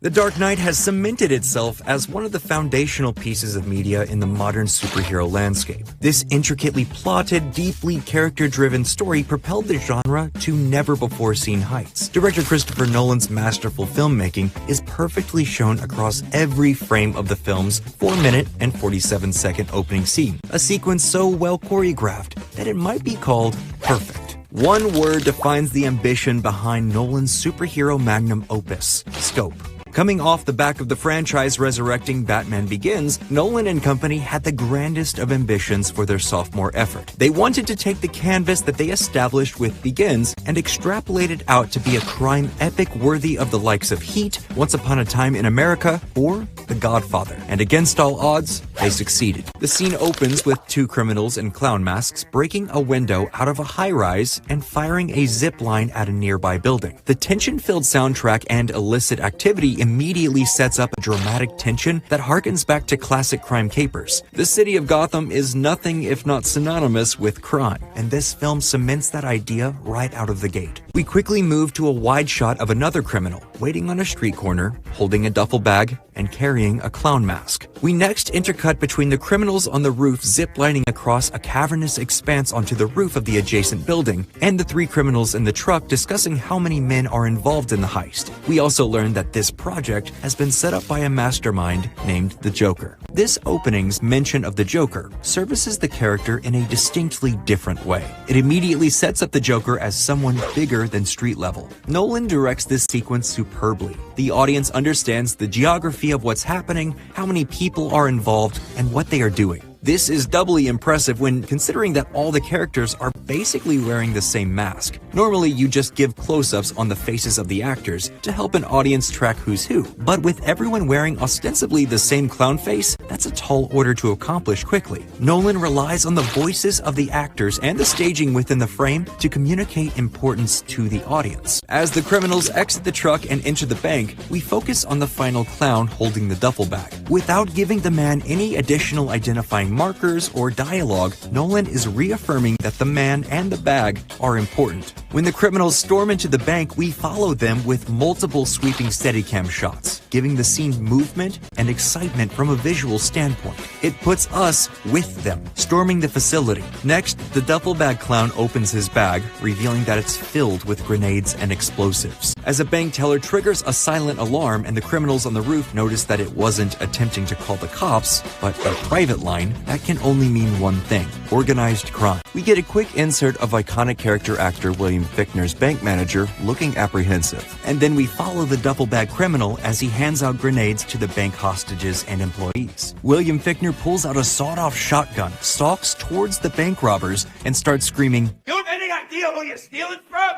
The Dark Knight has cemented itself as one of the foundational pieces of media in the modern superhero landscape. This intricately plotted, deeply character-driven story propelled the genre to never-before-seen heights. Director Christopher Nolan's masterful filmmaking is perfectly shown across every frame of the film's 4-minute and 47-second opening scene, a sequence so well choreographed that it might be called perfect. One word defines the ambition behind Nolan's superhero magnum opus: scope. Coming off the back of the franchise resurrecting Batman Begins, Nolan and company had the grandest of ambitions for their sophomore effort. They wanted to take the canvas that they established with Begins and extrapolate it out to be a crime epic worthy of the likes of Heat, Once Upon a Time in America, or The Godfather. And against all odds, they succeeded. The scene opens with two criminals in clown masks breaking a window out of a high-rise and firing a zip line at a nearby building. The tension-filled soundtrack and illicit activity immediately sets up a dramatic tension that harkens back to classic crime capers. The city of Gotham is nothing if not synonymous with crime, and this film cements that idea right out of the gate. We quickly move to a wide shot of another criminal, waiting on a street corner, holding a duffel bag, and carrying a clown mask. We next intercut between the criminals on the roof ziplining across a cavernous expanse onto the roof of the adjacent building, and the three criminals in the truck discussing how many men are involved in the heist. We also learn that this project has been set up by a mastermind named the Joker. This opening's mention of the Joker services the character in a distinctly different way. It immediately sets up the Joker as someone bigger than street level. Nolan directs this sequence superbly. The audience understands the geography of what's happening, how many people are involved, and what they are doing. This is doubly impressive when considering that all the characters are basically wearing the same mask. Normally, you just give close-ups on the faces of the actors to help an audience track who's who. But with everyone wearing ostensibly the same clown face, that's a tall order to accomplish quickly. Nolan relies on the voices of the actors and the staging within the frame to communicate importance to the audience. As the criminals exit the truck and enter the bank, we focus on the final clown holding the duffel bag. Without giving the man any additional identifying markers or dialogue, Nolan is reaffirming that the man and the bag are important. When the criminals storm into the bank, we follow them with multiple sweeping Steadicam shots, giving the scene movement and excitement from a visual standpoint. It puts us with them, storming the facility. Next, the duffel bag clown opens his bag, revealing that it's filled with grenades and explosives. As a bank teller triggers a silent alarm and the criminals on the roof notice that it wasn't attempting to call the cops, but a private line, that can only mean one thing: organized crime. We get a quick insert of iconic character actor William Fichtner's bank manager looking apprehensive. And then we follow the duffel bag criminal as he hands out grenades to the bank hostages and employees. William Fichtner pulls out a sawed-off shotgun, stalks towards the bank robbers, and starts screaming, "You have any idea who you're stealing from?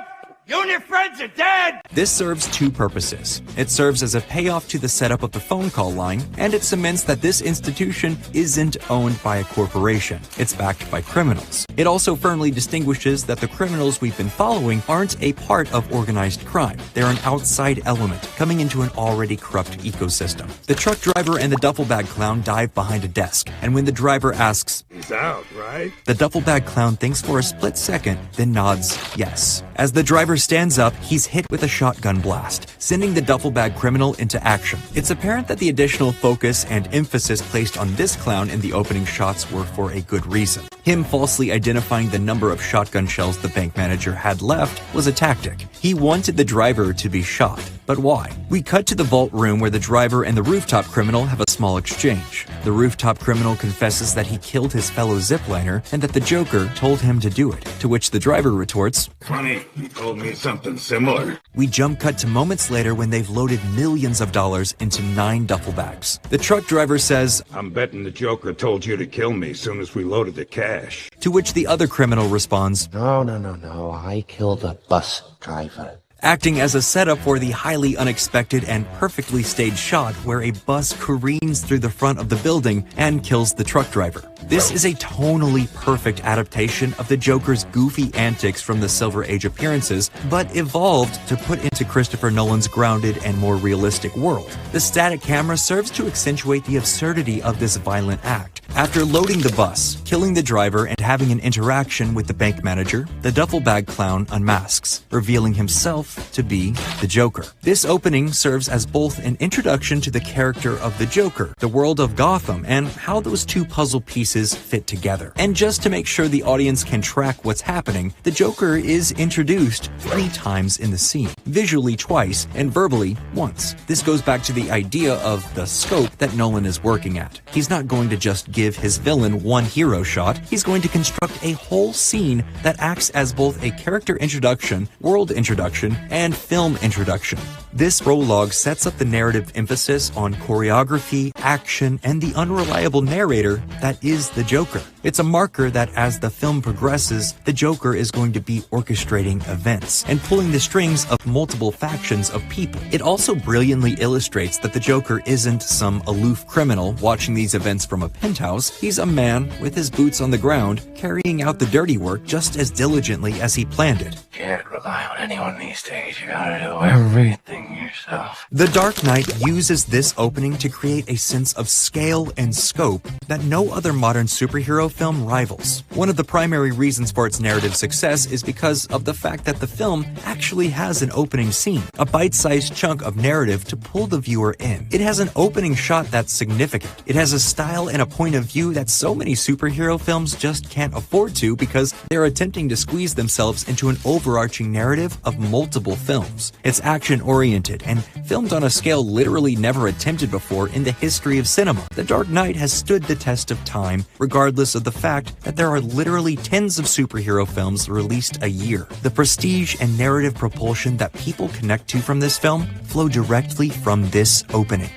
You and your friends are dead!" This serves two purposes. It serves as a payoff to the setup of the phone call line, and it cements that this institution isn't owned by a corporation. It's backed by criminals. It also firmly distinguishes that the criminals we've been following aren't a part of organized crime. They're an outside element, coming into an already corrupt ecosystem. The truck driver and the duffel bag clown dive behind a desk, and when the driver asks, "He's out, right?" the duffel bag clown thinks for a split second, then nods yes. As the driver stands up, he's hit with a shotgun blast, sending the duffel bag criminal into action. It's apparent that the additional focus and emphasis placed on this clown in the opening shots were for a good reason. Him falsely identifying the number of shotgun shells the bank manager had left was a tactic. He wanted the driver to be shot. But why? We cut to the vault room where the driver and the rooftop criminal have a small exchange. The rooftop criminal confesses that he killed his fellow zipliner and that the Joker told him to do it, to which the driver retorts, "Funny, you told me something similar." We jump cut to moments later when they've loaded millions of dollars into 9 duffel bags. The truck driver says, "I'm betting the Joker told you to kill me as soon as we loaded the cash." To which the other criminal responds, No, I killed a bus driver." Acting as a setup for the highly unexpected and perfectly staged shot where a bus careens through the front of the building and kills the truck driver. This is a tonally perfect adaptation of the Joker's goofy antics from the Silver Age appearances, but evolved to put into Christopher Nolan's grounded and more realistic world. The static camera serves to accentuate the absurdity of this violent act, After loading the bus, killing the driver, and having an interaction with the bank manager, the duffel bag clown unmasks, revealing himself to be the Joker. This opening serves as both an introduction to the character of the Joker, the world of Gotham, and how those two puzzle pieces fit together. And just to make sure the audience can track what's happening, the Joker is introduced 3 times in the scene, visually twice and verbally once. This goes back to the idea of the scope that Nolan is working at. He's not going to just give his villain one hero shot, he's going to construct a whole scene that acts as both a character introduction, world introduction, and film introduction. This prologue sets up the narrative emphasis on choreography, action, and the unreliable narrator that is the Joker. It's a marker that as the film progresses, the Joker is going to be orchestrating events and pulling the strings of multiple factions of people. It also brilliantly illustrates that the Joker isn't some aloof criminal watching these events from a penthouse. He's a man with his boots on the ground, carrying out the dirty work just as diligently as he planned it. Can't rely on anyone these days. You gotta do everything yourself. The Dark Knight uses this opening to create a sense of scale and scope that no other modern superhero film rivals. One of the primary reasons for its narrative success is because of the fact that the film actually has an opening scene, a bite-sized chunk of narrative to pull the viewer in. It has an opening shot that's significant. It has a style and a point of view that so many superhero films just can't afford to because they're attempting to squeeze themselves into an overarching narrative of multiple films. It's action-oriented and filmed on a scale literally never attempted before in the history of cinema. The Dark Knight has stood the test of time, regardless of the fact that there are literally tens of superhero films released a year. The prestige and narrative propulsion that people connect to from this film flow directly from this opening.